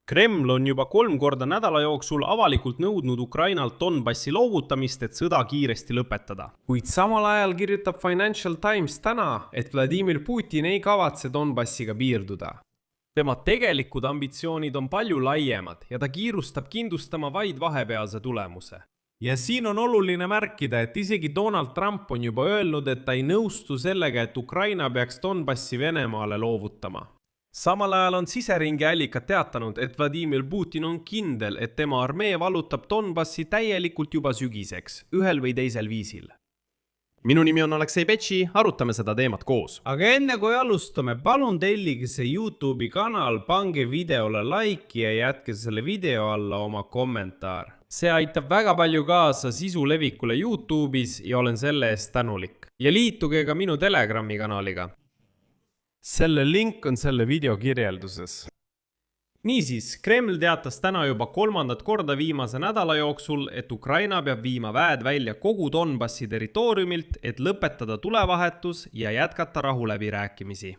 Kreml on juba 3 korda nädala jooksul avalikult nõudnud Ukrainalt Donbassi loovutamist, et sõda kiiresti lõpetada. Kuid samal ajal kirjutab Financial Times täna, et Vladimir Putin ei kavatse Donbassiga piirduda. Tema tegelikud ambitsioonid on palju laiemad ja ta kiirustab kindlustama vaid vahepealse tulemuse. Ja siin on oluline märkida, et isegi Donald Trump on juba öelnud, et ta ei nõustu sellega, et Ukraina peaks Donbassi Venemaale loovutama. Samal ajal on siseringi allikad teatanud, et Vladimir Putin on kindel, et tema armee vallutab Donbassi täielikult juba sügiseks, ühel või teisel viisil. Minu nimi on Aleksei Petši, arutame seda teemat koos. Aga enne kui alustame, palun tellige see YouTube'i kanal, pange videole like ja jätke selle video alla oma kommentaar. See aitab väga palju kaasa sisu levikule YouTube'is ja olen selle eest tänulik. Ja liituge ka minu Telegrami kanaliga. Selle link on selle video kirjelduses. Niisiis, Kreml teatas täna juba 3. korda viimase nädala jooksul, et Ukraina peab viima väed välja kogu Donbassi territooriumilt, et lõpetada tulevahetus ja jätkata rahuläbirääkimisi.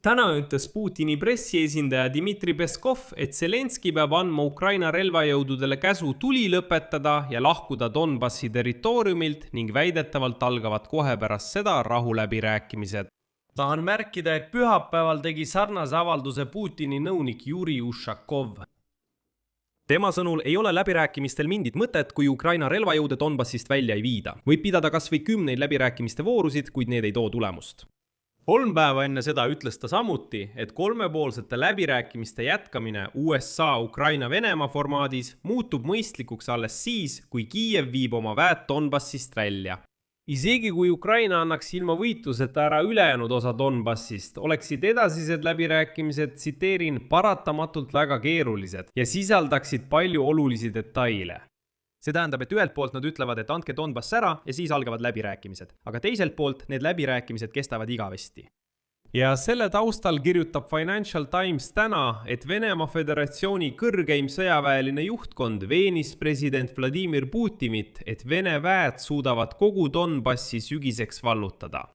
Täna ütles Putini pressiesindaja Dmitri Peskov, et Zelenski peab andma Ukraina relvajõududele käsu tuli lõpetada ja lahkuda Donbassi territooriumilt ning väidetavalt algavad kohe pärast seda rahuläbirääkimised. Tahan märkida, et pühapäeval tegi sarnase avalduse Putini nõunik Juri Ušakov. Tema sõnul ei ole läbirääkimistel mingit mõtet, kui Ukraina relvajõude Donbassist välja ei viida. Võib pidada kas või 10 läbirääkimiste voorusid, kuid need ei too tulemust. 3 päeva enne seda ütles ta samuti, et 3-poolsete läbirääkimiste jätkamine USA-Ukraina-Venemaa formaadis muutub mõistlikuks alles siis, kui Kiiev viib oma väed Donbassist välja. Isegi kui Ukraina annaks ilma võitluseta ära ülejäänud osa Donbassist, oleksid edasised läbirääkimised, tsiteerin, paratamatult väga keerulised ja sisaldaksid palju olulisi detaile. See tähendab, et ühelt poolt nad ütlevad, et andke Donbass ära ja siis algavad läbirääkimised, aga teiselt poolt need läbirääkimised kestavad igavesti. Ja selle taustal kirjutab Financial Times täna, et Venemaa Föderatsiooni kõrgeim sõjaväeline juhtkond veenis president Vladimir Putinit, et Vene väed suudavad kogu Donbassi sügiseks vallutada.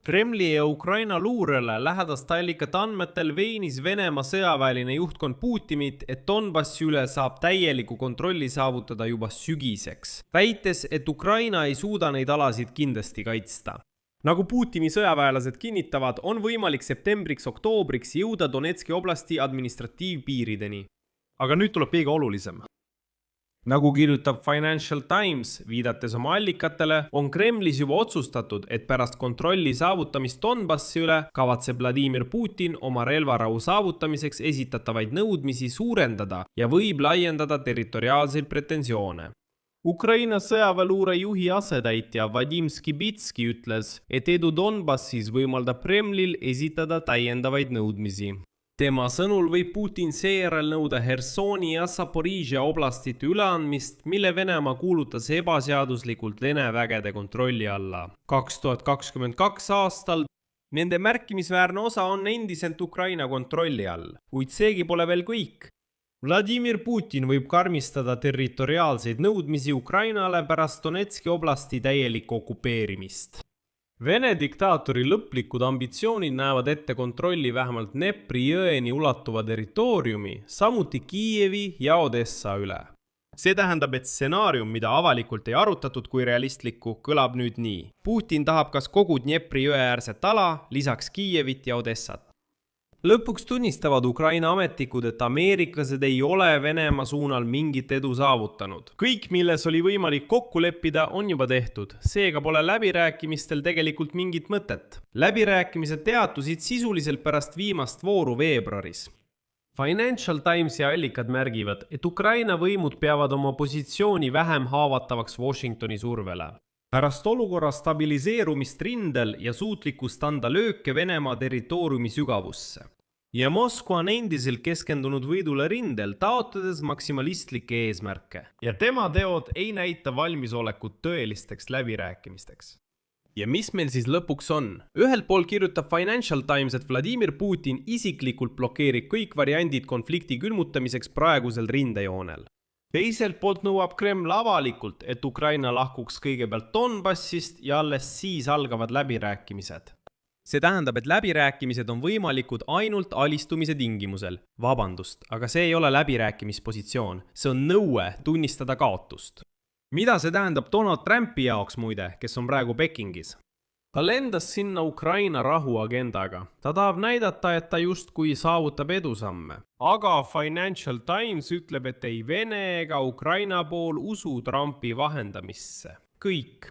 Kremli ja Ukraina luurele lähedaste allikate andmetel veenis Venemaa sõjaväeline juhtkond Putinit, et Donbassi üle saab täieliku kontrolli saavutada juba sügiseks, väites, et Ukraina ei suuda neid alasid kindlasti kaitsta. Nagu Putini sõjaväelased kinnitavad, on võimalik septembriks-oktoobriks jõuda Donetski oblasti administratiivpiirideni. Aga nüüd tuleb kõige olulisem. Nagu kirjutab Financial Times, viidates oma allikatele, on Kremlis juba otsustatud, et pärast kontrolli saavutamist Donbassi üle kavatseb Vladimir Putin oma relvarahu saavutamiseks esitatavaid nõudmisi suurendada ja võib laiendada territoriaalseid pretensioone. Ukraina sõjaväeluure juhi asetäitja Vadim Skibitski ütles, et edu Donbassis võimaldab Kremlil esitada täiendavaid nõudmisi. Tema sõnul võib Putin seejärel nõuda Hersoni ja Zaporižia oblastite üleandmist, mille Venemaa kuulutas ebaseaduslikult Vene vägede kontrolli alla. 2022 aastal nende märkimisväärne osa on endiselt Ukraina kontrolli all, kuid seegi pole veel kõik. Vladimir Putin võib karmistada territoriaalseid nõudmisi Ukrainale pärast Donetski oblasti täielikku okupeerimist. Vene diktaatori lõplikud ambitsioonid näevad ette kontrolli vähemalt Dnepri jõeni ulatuva territooriumi, samuti Kiievi ja Odessa üle. See tähendab, et stsenaarium, mida avalikult ei arutatud kui realistlikku, kõlab nüüd nii. Putin tahab kas kogu Dnepri jõe äärset ala, lisaks Kiievit ja Odessat. Lõpuks tunnistavad Ukraina ametnikud, et ameeriklased ei ole Venemaa suunal mingit edu saavutanud. Kõik, milles oli võimalik kokku leppida, on juba tehtud. Seega pole läbirääkimistel tegelikult mingit mõtet. Läbirääkimised teatusid sisuliselt pärast viimast vooru veebruaris. Financial Timesi allikad märgivad, et Ukraina võimud peavad oma positsiooni vähem haavatavaks Washingtoni survele. Pärast olukorra stabiliseerumist rindel ja suutlikkust anda lööke Venemaa territooriumi sügavusse. Ja Moskva on endiselt keskendunud võidule rindel, taotledes maksimalistlikke eesmärke. Ja tema teod ei näita valmisolekut tõelisteks läbirääkimisteks. Ja mis meil siis lõpuks on? Ühelt poolt kirjutab Financial Times, et Vladimir Putin isiklikult blokeerib kõik variandid konflikti külmutamiseks praegusel rindejoonel. Teiselt poolt nõuab Kreml avalikult, et Ukraina lahkuks kõigepealt Donbassist ja alles siis algavad läbirääkimised. See tähendab, et läbirääkimised on võimalikud ainult alistumise tingimusel. Vabandust, aga see ei ole läbirääkimispositsioon. See on nõue tunnistada kaotust. Mida see tähendab Donald Trumpi jaoks muide, kes on praegu Pekingis? Ta lendas sinna Ukraina rahuagendaga. Ta tahab näidata, et ta justkui saavutab edusamme. Aga Financial Times ütleb, et ei Vene ega Ukraina pool usu Trumpi vahendamisse. Kõik.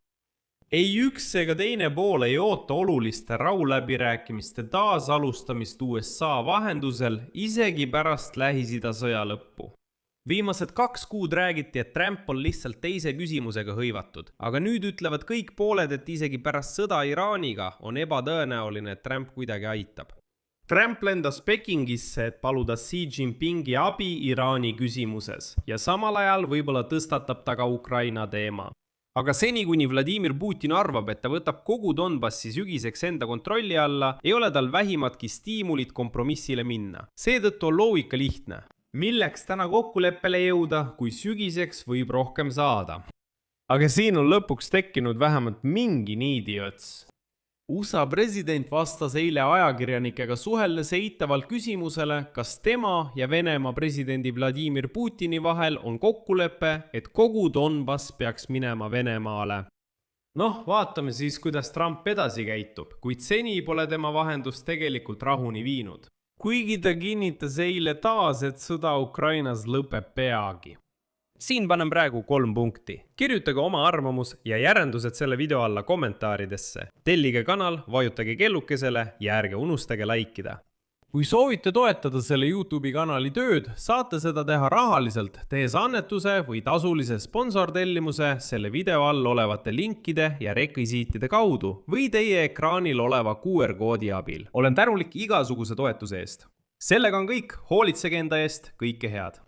Ei üks ega teine pool ei oota oluliste rahuläbirääkimiste taasalustamist USA vahendusel, isegi pärast Lähis-Ida sõja lõppu. Viimased 2 kuud räägiti, et Trump on lihtsalt teise küsimusega hõivatud, aga nüüd ütlevad kõik pooled, et isegi pärast sõda Iraaniga on ebatõenäoline, et Trump kuidagi aitab. Trump lendas Pekingisse, et paluda Xi Jinpingi abi Iraani küsimuses ja samal ajal võib-olla tõstatab ta ka Ukraina teema. Aga seni, kuni Vladimir Putin arvab, et ta võtab kogu Donbassi sügiseks enda kontrolli alla, ei ole tal vähimatki stiimulit kompromissile minna. Seetõttu on loogika lihtne. Milleks täna kokkuleppele jõuda, kui sügiseks võib rohkem saada? Aga siin on lõpuks tekkinud vähemalt mingi niidiots. USA president vastas eile ajakirjanikega suheldes eitavalt küsimusele, kas tema ja Venemaa presidendi Vladimir Putini vahel on kokkulepe, et kogu Donbass peaks minema Venemaale. Vaatame siis, kuidas Trump edasi käitub, kuid seni pole tema vahendus tegelikult rahuni viinud. Kuigi ta kinnitas eile taas, et sõda Ukrainas lõpeb peagi. Siin panen praegu 3 punkti. Kirjutage oma arvamus ja järeldused selle video alla kommentaaridesse. Tellige kanal, vajutage kellukesele ja ärge unustage laikida. Kui soovite toetada selle YouTube'i kanali tööd, saate seda teha rahaliselt, tehes annetuse või tasulise sponsortellimuse selle video all olevate linkide ja rekvisiitide kaudu või teie ekraanil oleva QR-koodi abil. Olen tänulik igasuguse toetuse eest. Sellega on kõik, hoolitsege enda eest, kõike head!